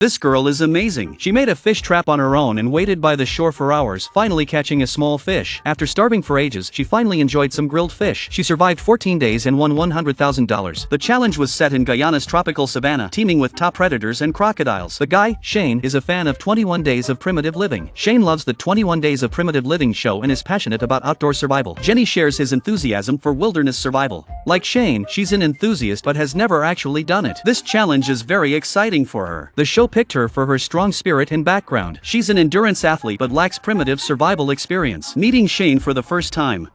This girl is amazing. She made a fish trap on her own and waited by the shore for hours, finally catching a small fish. After starving for ages, she finally enjoyed some grilled fish. She survived 14 days and won $100,000. The challenge was set in Guyana's tropical savanna, teeming with top predators and crocodiles. The guy, Shane, is a fan of 21 Days of Primitive Living. Shane loves the 21 Days of Primitive Living show and is passionate about outdoor survival. Jenny shares his enthusiasm for wilderness survival. Like Shane, she's an enthusiast but has never actually done it. This challenge is very exciting for her. The show picked her for her strong spirit and background. She's an endurance athlete but lacks primitive survival experience. Meeting Shane for the first time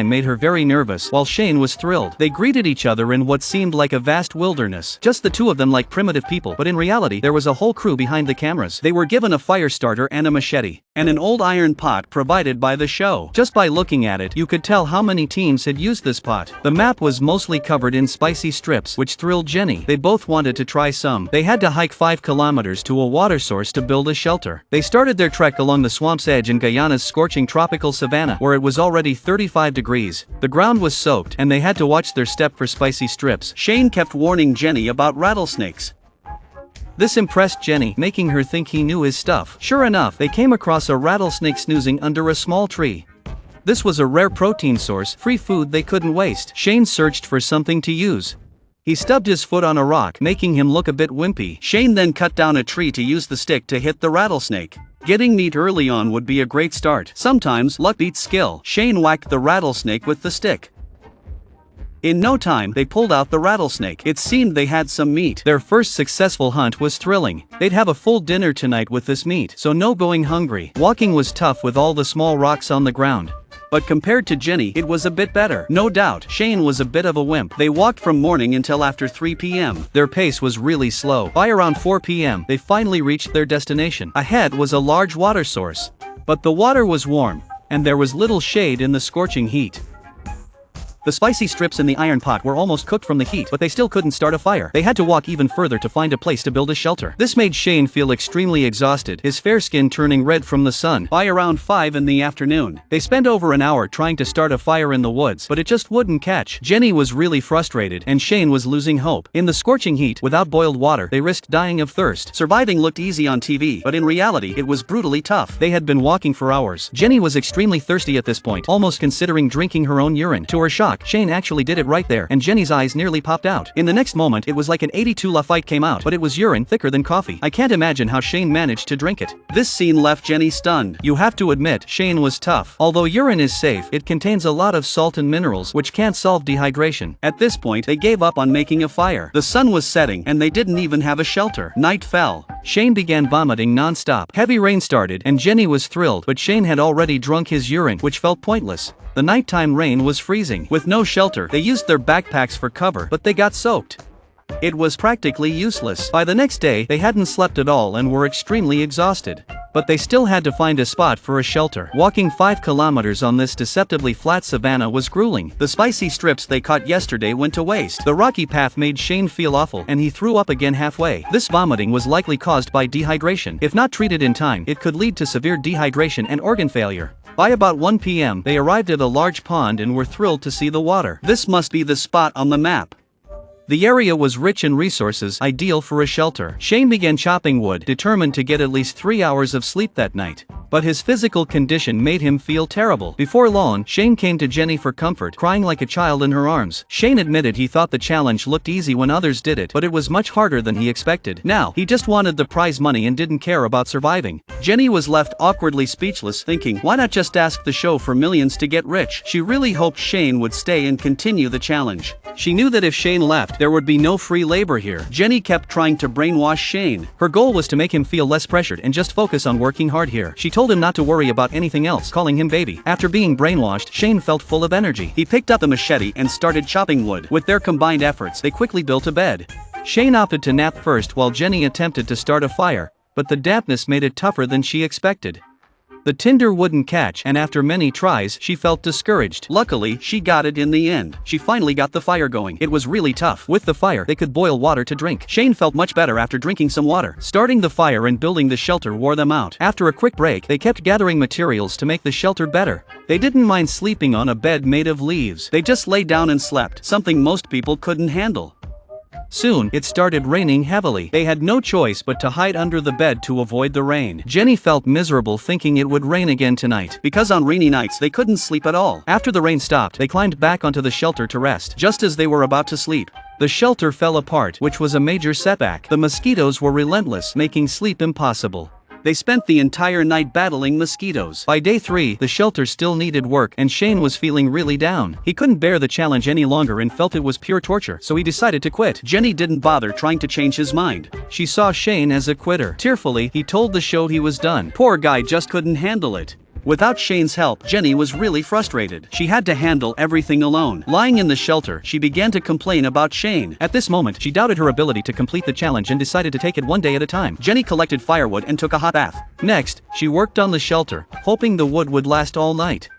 made her very nervous, while Shane was thrilled. They greeted each other in what seemed like a vast wilderness. Just the two of them like primitive people, but in reality there was a whole crew behind the cameras. They were given a fire starter and a machete, and an old iron pot provided by the show. Just by looking at it, you could tell how many teams had used this pot. The map was mostly covered in spicy strips, which thrilled Jenny. They both wanted to try some. They had to hike 5 kilometers to a water source to build a shelter. They started their trek along the swamp's edge in Guyana's scorching tropical savanna, where it was already 35 degrees. The ground was soaked, and they had to watch their step for spicy strips. Shane kept warning Jenny about rattlesnakes. This impressed Jenny, making her think he knew his stuff. Sure enough, they came across a rattlesnake snoozing under a small tree. This was a rare protein source, free food they couldn't waste. Shane searched for something to use. He stubbed his foot on a rock, making him look a bit wimpy. Shane then cut down a tree to use the stick to hit the rattlesnake. Getting meat early on would be a great start. Sometimes luck beats skill. Shane whacked the rattlesnake with the stick. In no time, they pulled out the rattlesnake. It seemed they had some meat. Their first successful hunt was thrilling. They'd have a full dinner tonight with this meat, so no going hungry. Walking was tough with all the small rocks on the ground. But compared to Jenny, it was a bit better. No doubt, Shane was a bit of a wimp. They walked from morning until after 3 p.m. Their pace was really slow. By around 4 p.m., they finally reached their destination. Ahead was a large water source. But the water was warm, and there was little shade in the scorching heat. The spicy strips in the iron pot were almost cooked from the heat, but they still couldn't start a fire. They had to walk even further to find a place to build a shelter. This made Shane feel extremely exhausted, his fair skin turning red from the sun. By around 5 in the afternoon, they spent over an hour trying to start a fire in the woods, but it just wouldn't catch. Jenny was really frustrated, and Shane was losing hope. In the scorching heat, without boiled water, they risked dying of thirst. Surviving looked easy on TV, but in reality, it was brutally tough. They had been walking for hours. Jenny was extremely thirsty at this point, almost considering drinking her own urine. To her shock, Shane actually did it right there, and Jenny's eyes nearly popped out. In the next moment, it was like an 82 La fight came out, but it was urine thicker than coffee. I can't imagine how Shane managed to drink it. This scene left Jenny stunned. You have to admit, Shane was tough. Although urine is safe, it contains a lot of salt and minerals, which can't solve dehydration. At this point, they gave up on making a fire. The sun was setting, and they didn't even have a shelter. Night fell. Shane began vomiting non-stop. Heavy rain started, and Jenny was thrilled, but Shane had already drunk his urine, which felt pointless. The nighttime rain was freezing. With no shelter, they used their backpacks for cover, but they got soaked. It was practically useless. By the next day, they hadn't slept at all and were extremely exhausted. But they still had to find a spot for a shelter. Walking 5 kilometers on this deceptively flat savanna was grueling. The spicy strips they caught yesterday went to waste. The rocky path made Shane feel awful, and he threw up again halfway. This vomiting was likely caused by dehydration. If not treated in time, it could lead to severe dehydration and organ failure. By about 1 p.m., they arrived at a large pond and were thrilled to see the water. This must be the spot on the map. The area was rich in resources, ideal for a shelter. Shane began chopping wood, determined to get at least 3 hours of sleep that night. But his physical condition made him feel terrible. Before long, Shane came to Jenny for comfort, crying like a child in her arms. Shane admitted he thought the challenge looked easy when others did it, but it was much harder than he expected. Now, he just wanted the prize money and didn't care about surviving. Jenny was left awkwardly speechless, thinking, why not just ask the show for millions to get rich? She really hoped Shane would stay and continue the challenge. She knew that if Shane left, there would be no free labor here. Jenny kept trying to brainwash Shane. Her goal was to make him feel less pressured and just focus on working hard here. She told him not to worry about anything else, calling him baby. After being brainwashed, Shane felt full of energy. He picked up a machete and started chopping wood. With their combined efforts, they quickly built a bed. Shane opted to nap first while Jenny attempted to start a fire, but the dampness made it tougher than she expected. The tinder wouldn't catch, and after many tries, she felt discouraged. Luckily, she got it in the end. She finally got the fire going. It was really tough. With the fire, they could boil water to drink. Shane felt much better after drinking some water. Starting the fire and building the shelter wore them out. After a quick break, they kept gathering materials to make the shelter better. They didn't mind sleeping on a bed made of leaves. They just lay down and slept, something most people couldn't handle. Soon, it started raining heavily. They had no choice but to hide under the bed to avoid the rain. Jenny felt miserable thinking it would rain again tonight. Because on rainy nights they couldn't sleep at all. After the rain stopped, they climbed back onto the shelter to rest. Just as they were about to sleep, the shelter fell apart, which was a major setback. The mosquitoes were relentless, making sleep impossible. They spent the entire night battling mosquitoes. By day 3, the shelter still needed work and Shane was feeling really down. He couldn't bear the challenge any longer and felt it was pure torture, so he decided to quit. Jenny didn't bother trying to change his mind. She saw Shane as a quitter. Tearfully, he told the show he was done. Poor guy just couldn't handle it. Without Shane's help, Jenny was really frustrated. She had to handle everything alone. Lying in the shelter, she began to complain about Shane. At this moment, she doubted her ability to complete the challenge and decided to take it one day at a time. Jenny collected firewood and took a hot bath. Next, she worked on the shelter, hoping the wood would last all night.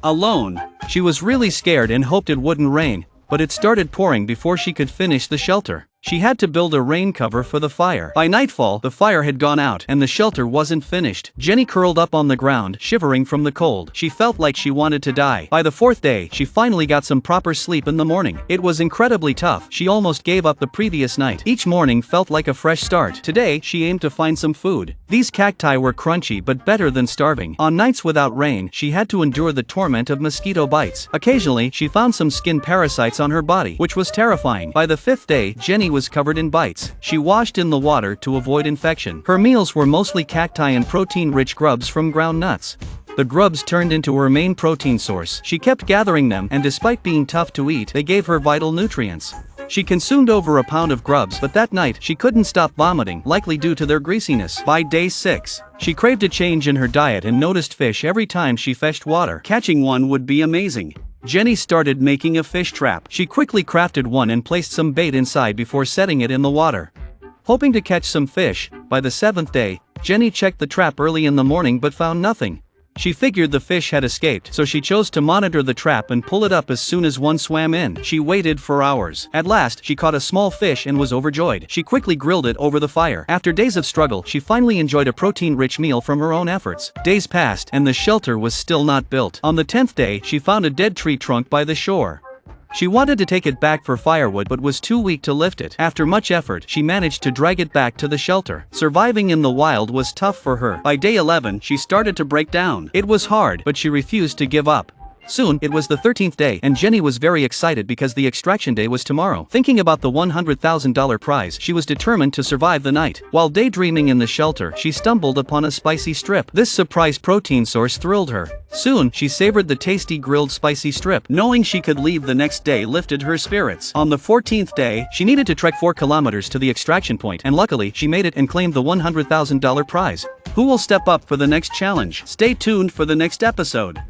Alone, she was really scared and hoped it wouldn't rain, but it started pouring before she could finish the shelter. She had to build a rain cover for the fire. By nightfall, the fire had gone out and the shelter wasn't finished. Jenny curled up on the ground, shivering from the cold. She felt like she wanted to die. By the 4th day, she finally got some proper sleep in the morning. It was incredibly tough. She almost gave up the previous night. Each morning felt like a fresh start. Today, she aimed to find some food. These cacti were crunchy but better than starving. On nights without rain, she had to endure the torment of mosquito bites. Occasionally, she found some skin parasites on her body, which was terrifying. By the 5th day, Jenny was covered in bites. She washed in the water to avoid infection. Her meals were mostly cacti and protein-rich grubs from ground nuts. The grubs turned into her main protein source. She kept gathering them, and despite being tough to eat, they gave her vital nutrients. She consumed over a pound of grubs, but that night, she couldn't stop vomiting, likely due to their greasiness. By day 6, she craved a change in her diet and noticed fish every time she fetched water. Catching one would be amazing. Jenny started making a fish trap. She quickly crafted one and placed some bait inside before setting it in the water. Hoping to catch some fish, by the 7th day, Jenny checked the trap early in the morning but found nothing. She figured the fish had escaped, so she chose to monitor the trap and pull it up as soon as one swam in. She waited for hours. At last, she caught a small fish and was overjoyed. She quickly grilled it over the fire. After days of struggle, she finally enjoyed a protein-rich meal from her own efforts. Days passed, and the shelter was still not built. On the 10th day, she found a dead tree trunk by the shore. She wanted to take it back for firewood but was too weak to lift it. After much effort, she managed to drag it back to the shelter. Surviving in the wild was tough for her. By day 11, she started to break down. It was hard, but she refused to give up. Soon, it was the 13th day, and Jenny was very excited because the extraction day was tomorrow. Thinking about the $100,000 prize, she was determined to survive the night. While daydreaming in the shelter, she stumbled upon a spicy strip. This surprise protein source thrilled her. Soon, she savored the tasty grilled spicy strip. Knowing she could leave the next day lifted her spirits. On the 14th day, she needed to trek 4 kilometers to the extraction point, and luckily, she made it and claimed the $100,000 prize. Who will step up for the next challenge? Stay tuned for the next episode.